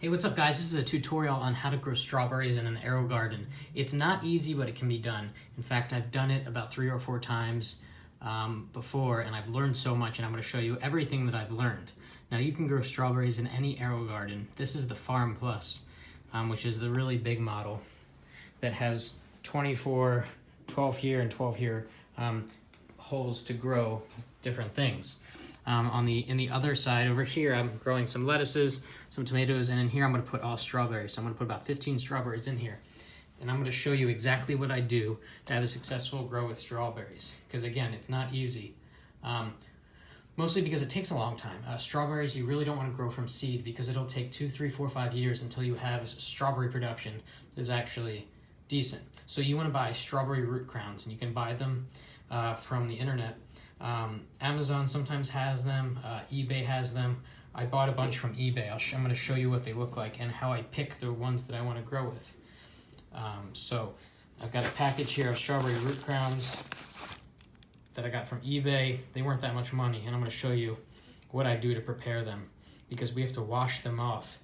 Hey, what's up guys? This is a tutorial on how to grow strawberries in an AeroGarden. It's not easy, but it can be done. In fact, I've done it about 3 or 4 times before, and I've learned so much, and I'm going to show you everything that I've learned. Now, you can grow strawberries in any AeroGarden. This is the Farm Plus, which is the really big model that has 24, 12 here and 12 here holes to grow different things. In the other side over here, I'm growing some lettuces, some tomatoes, and in here I'm going to put all strawberries. So I'm going to put about 15 strawberries in here. And I'm going to show you exactly what I do to have a successful grow with strawberries. Because again, it's not easy. Mostly because it takes a long time. Strawberries you really don't want to grow from seed because it'll take 2, 3, 4, 5 years until you have strawberry production that is actually decent. So you want to buy strawberry root crowns, and you can buy them from the internet. Amazon sometimes has them, eBay has them. I bought a bunch from eBay. I'm going to show you what they look like and how I pick the ones that I want to grow with. So I've got a package here of strawberry root crowns that I got from eBay. They weren't that much money, and I'm going to show you what I do to prepare them, because we have to wash them off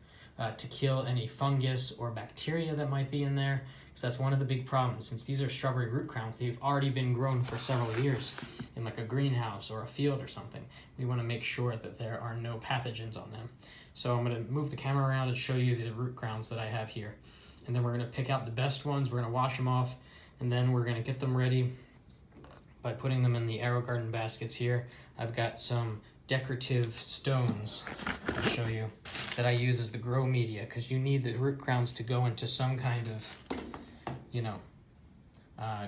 to kill any fungus or bacteria that might be in there, because that's one of the big problems. Since these are strawberry root crowns, they've already been grown for several years in like a greenhouse or a field or something. We want to make sure that there are no pathogens on them. So I'm going to move the camera around and show you the root crowns that I have here. And then we're going to pick out the best ones, we're going to wash them off, and then we're going to get them ready by putting them in the AeroGarden baskets here. I've got some decorative stones, I'll show you, that I use as the grow media, because you need the root crowns to go into some kind of,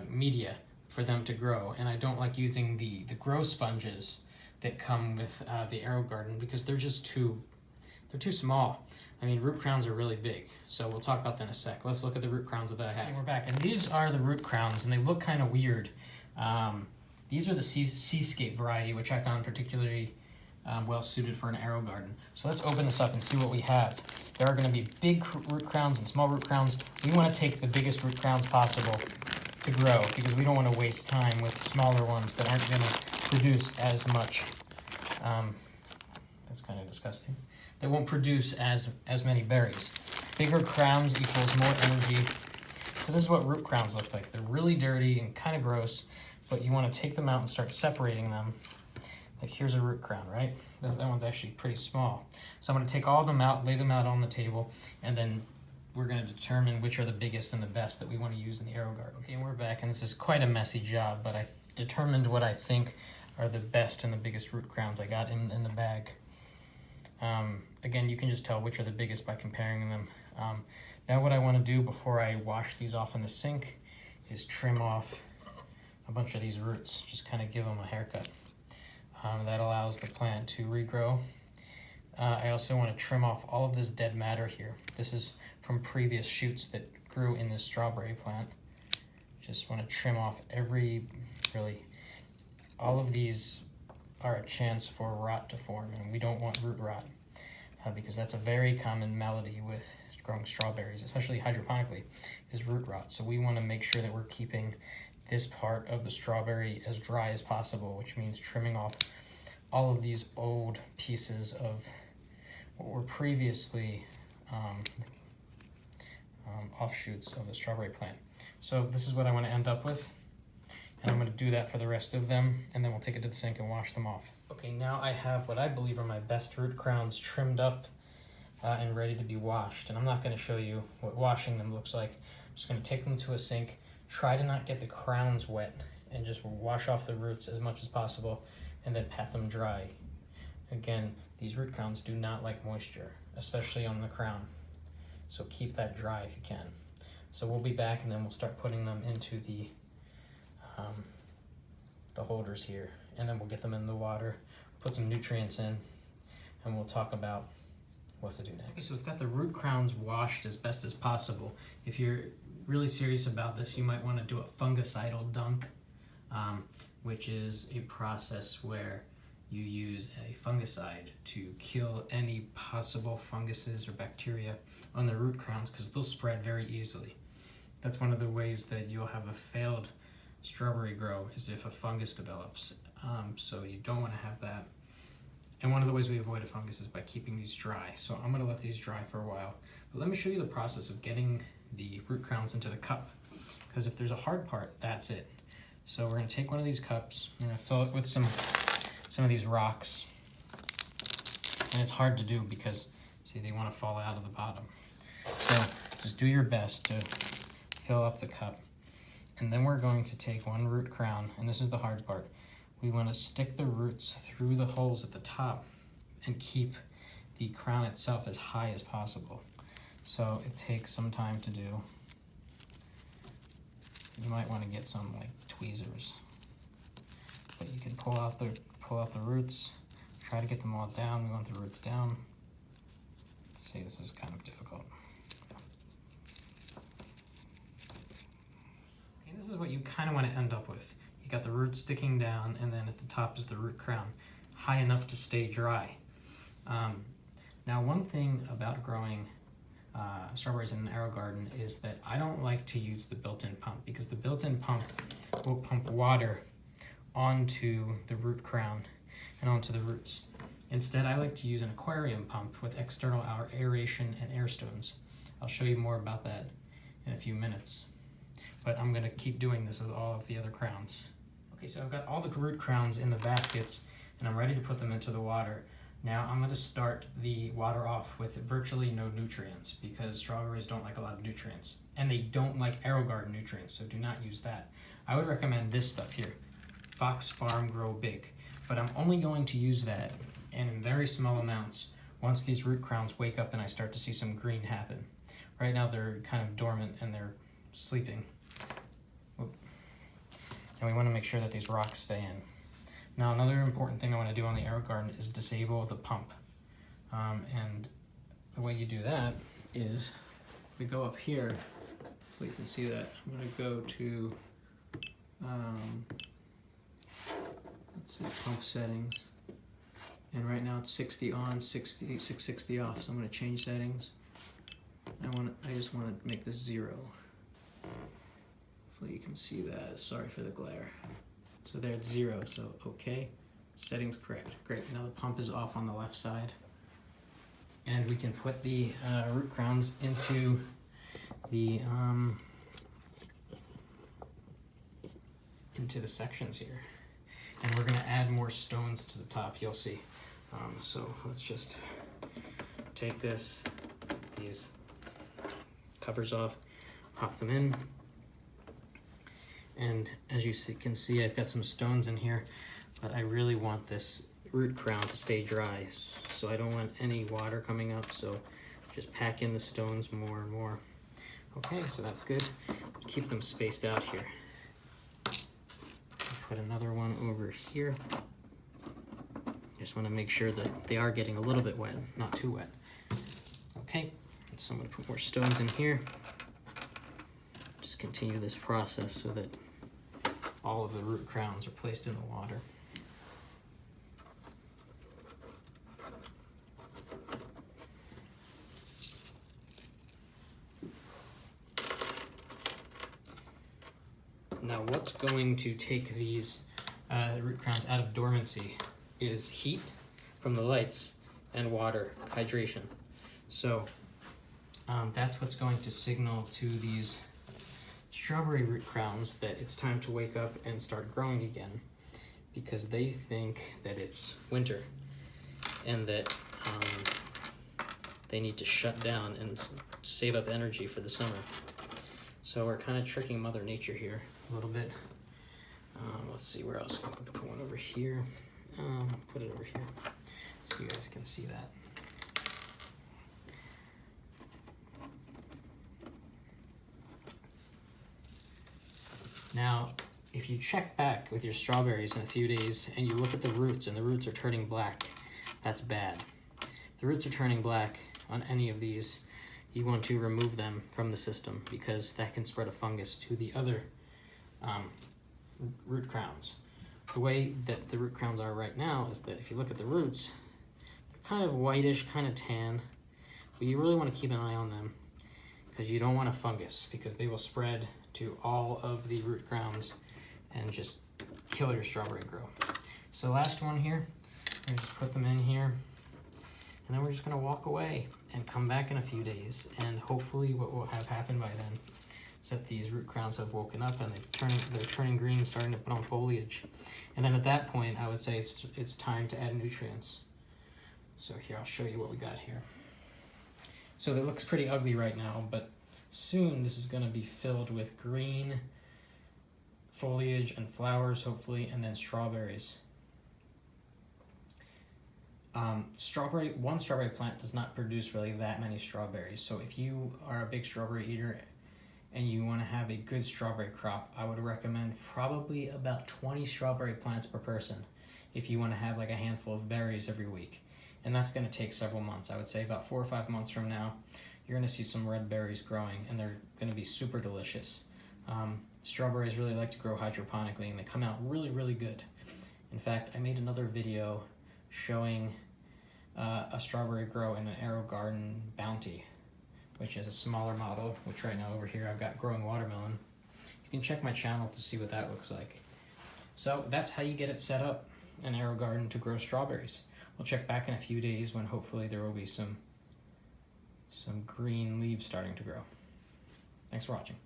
media for them to grow. And I don't like using the grow sponges that come with the AeroGarden because they're just too small. I mean, root crowns are really big, so we'll talk about that in a sec. Let's look at the root crowns that I have. Okay, we're back, and these are the root crowns, and they look kind of weird. These are the Seascape variety, which I found particularly well suited for an AeroGarden. So let's open this up and see what we have. There are going to be big root crowns and small root crowns. We want to take the biggest root crowns possible to grow, because we don't want to waste time with smaller ones that aren't going to produce as much. That's kind of disgusting. They won't produce as many berries. Bigger crowns equals more energy. So this is what root crowns look like. They're really dirty and kind of gross, but you want to take them out and start separating them. Like here's a root crown, right? That one's actually pretty small. So I'm going to take all of them out, lay them out on the table, and then we're going to determine which are the biggest and the best that we want to use in the AeroGarden. Okay, and we're back, and this is quite a messy job, but I determined what I think are the best and the biggest root crowns I got in the bag. Again, you can just tell which are the biggest by comparing them. Now what I want to do before I wash these off in the sink is trim off a bunch of these roots, just kind of give them a haircut. That allows the plant to regrow. I also want to trim off all of this dead matter here. This is from previous shoots that grew in this strawberry plant. Just want to trim off all of these are a chance for rot to form, and we don't want root rot because that's a very common malady with growing strawberries, especially hydroponically, is root rot. So we want to make sure that we're keeping this part of the strawberry as dry as possible, which means trimming off all of these old pieces of what were previously offshoots of the strawberry plant. So this is what I want to end up with, and I'm going to do that for the rest of them, and then we'll take it to the sink and wash them off. Okay, now I have what I believe are my best root crowns trimmed up and ready to be washed, and I'm not going to show you what washing them looks like. I'm just going to take them to a sink, try to not get the crowns wet, and just wash off the roots as much as possible, and then pat them dry. Again, these root crowns do not like moisture, especially on the crown, so keep that dry if you can. So we'll be back, and then we'll start putting them into the holders here, and then we'll get them in the water, put some nutrients in, and we'll talk about what to do next. Okay, so we've got the root crowns washed as best as possible. If you're really serious about this, you might want to do a fungicidal dunk, which is a process where you use a fungicide to kill any possible funguses or bacteria on the root crowns, because they'll spread very easily. That's one of the ways that you'll have a failed strawberry grow, is if a fungus develops. So you don't want to have that. And one of the ways we avoid a fungus is by keeping these dry. So I'm gonna let these dry for a while. But let me show you the process of getting the root crowns into the cup. Because if there's a hard part, that's it. So we're gonna take one of these cups, I'm gonna fill it with some of these rocks. And it's hard to do because, see, they wanna fall out of the bottom. So just do your best to fill up the cup. And then we're going to take one root crown, and this is the hard part. We want to stick the roots through the holes at the top and keep the crown itself as high as possible. So it takes some time to do. You might want to get some like tweezers, but you can pull out the roots. Try to get them all down. We want the roots down. See, this is kind of difficult. Okay, this is what you kind of want to end up with. You got the roots sticking down, and then at the top is the root crown, high enough to stay dry. Now, one thing about growing strawberries in an AeroGarden is that I don't like to use the built-in pump, because the built-in pump will pump water onto the root crown and onto the roots. Instead, I like to use an aquarium pump with external aeration and air stones. I'll show you more about that in a few minutes. But I'm gonna keep doing this with all of the other crowns. Okay, so I've got all the root crowns in the baskets, and I'm ready to put them into the water. Now I'm gonna start the water off with virtually no nutrients, because strawberries don't like a lot of nutrients. And they don't like AeroGarden nutrients, so do not use that. I would recommend this stuff here, Fox Farm Grow Big. But I'm only going to use that, and in very small amounts, once these root crowns wake up and I start to see some green happen. Right now they're kind of dormant and they're sleeping. And we want to make sure that these rocks stay in. Now, another important thing I want to do on the AeroGarden is disable the pump. And the way you do that is we go up here, so you can see that. I'm going to go to, let's see, pump settings. And right now it's 60 on, 660 off. So I'm going to change settings. I just want to make this 0. Hopefully you can see that. Sorry for the glare. So there it's 0, so okay. Settings correct. Great, now the pump is off on the left side. And we can put the root crowns into the sections here. And we're gonna add more stones to the top, you'll see. So let's just take these covers off, pop them in. And as you can see, I've got some stones in here, but I really want this root crown to stay dry, so I don't want any water coming up, so just pack in the stones more and more. Okay, so that's good. Keep them spaced out here. Put another one over here. Just want to make sure that they are getting a little bit wet, not too wet. Okay, so I'm going to put more stones in here. Just continue this process so that all of the root crowns are placed in the water. Now, what's going to take these root crowns out of dormancy is heat from the lights and water, hydration. So that's what's going to signal to these strawberry root crowns that it's time to wake up and start growing again, because they think that it's winter and that they need to shut down and save up energy for the summer. So we're kind of tricking Mother Nature here a little bit. Let's see where else. I'm going to put one over here. Put it over here so you guys can see that. Now, if you check back with your strawberries in a few days and you look at the roots and the roots are turning black, that's bad. If the roots are turning black on any of these, you want to remove them from the system, because that can spread a fungus to the other root crowns. The way that the root crowns are right now is that if you look at the roots, they're kind of whitish, kind of tan, but you really want to keep an eye on them, because you don't want a fungus, because they will spread to all of the root crowns and just kill your strawberry growth. So last one here, I just put them in here, and then we're just gonna walk away and come back in a few days, and hopefully what will have happened by then is that these root crowns have woken up and they're turning green, starting to put on foliage. And then at that point, I would say it's time to add nutrients. So here, I'll show you what we got here. So it looks pretty ugly right now, but soon this is gonna be filled with green foliage and flowers, hopefully, and then strawberries. One strawberry plant does not produce really that many strawberries. So if you are a big strawberry eater and you want to have a good strawberry crop, I would recommend probably about 20 strawberry plants per person if you want to have like a handful of berries every week. And that's going to take several months. I would say about 4 or 5 months from now, you're going to see some red berries growing, and they're going to be super delicious. Strawberries really like to grow hydroponically, and they come out really, really good. In fact, I made another video showing a strawberry grow in an AeroGarden Bounty, which is a smaller model, which right now over here I've got growing watermelon. You can check my channel to see what that looks like. So that's how you get it set up, an AeroGarden to grow strawberries. We'll check back in a few days when hopefully there will be some green leaves starting to grow. Thanks for watching.